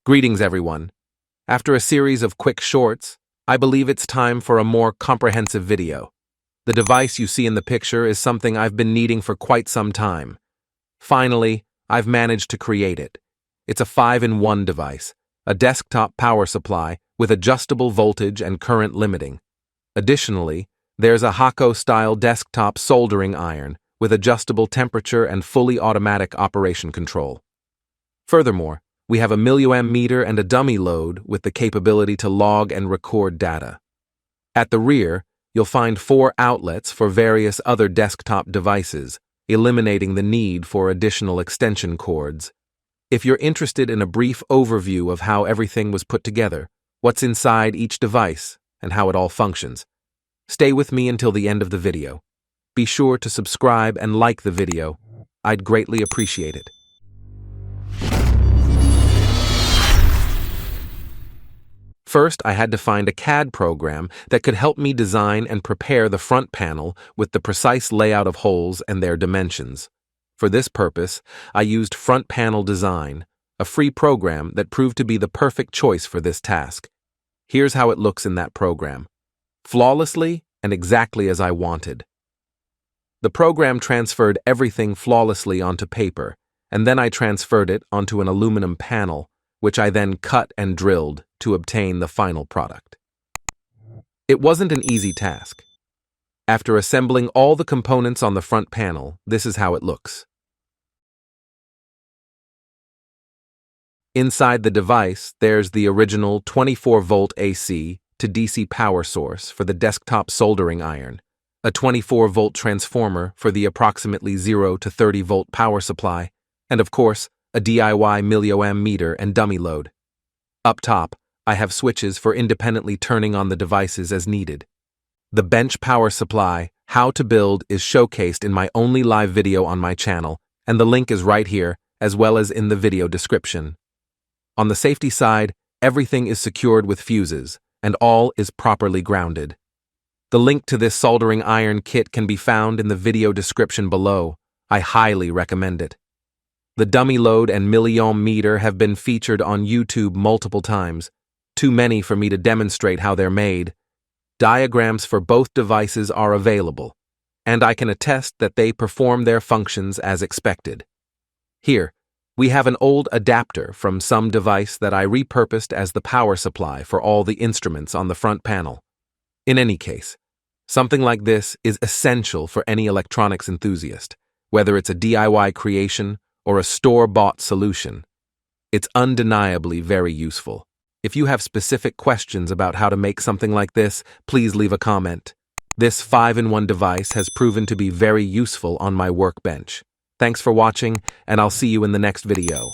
Greetings, everyone. After a series of quick shorts, I believe it's time for a more comprehensive video. The device you see in the picture is something I've been needing for quite some time. Finally, I've managed to create it. It's a 5-in-1 device, a desktop power supply with adjustable voltage and current limiting. Additionally, there's a Hako-style desktop soldering iron with adjustable temperature and fully automatic operation control. Furthermore, we have a milliamp meter and a dummy load with the capability to log and record data. At the rear, you'll find 4 outlets for various other desktop devices, eliminating the need for additional extension cords. If you're interested in a brief overview of how everything was put together, what's inside each device, and how it all functions, stay with me until the end of the video. Be sure to subscribe and like the video. I'd greatly appreciate it. First, I had to find a CAD program that could help me design and prepare the front panel with the precise layout of holes and their dimensions. For this purpose, I used Front Panel Design, a free program that proved to be the perfect choice for this task. Here's how it looks in that program. Flawlessly and exactly as I wanted. The program transferred everything flawlessly onto paper, and then I transferred it onto an aluminum panel, which I then cut and drilled to obtain the final product. It wasn't an easy task. After assembling all the components on the front panel, this is how it looks. Inside the device, there's the original 24-volt AC to DC power source for the desktop soldering iron, a 24-volt transformer for the approximately 0 to 30-volt power supply, and of course, a DIY milliamp meter and dummy load. Up top, I have switches for independently turning on the devices as needed. The bench power supply, how to build, is showcased in my only live video on my channel, and the link is right here, as well as in the video description. On the safety side, everything is secured with fuses, and all is properly grounded. The link to this soldering iron kit can be found in the video description below. I highly recommend it. The dummy load and milliamp meter have been featured on YouTube multiple times, too many for me to demonstrate how they're made. Diagrams for both devices are available, and I can attest that they perform their functions as expected. Here, we have an old adapter from some device that I repurposed as the power supply for all the instruments on the front panel. In any case, something like this is essential for any electronics enthusiast, whether it's a DIY creation or a store-bought solution. It's undeniably very useful. If you have specific questions about how to make something like this, please leave a comment. This 5-in-1 device has proven to be very useful on my workbench. Thanks for watching, and I'll see you in the next video.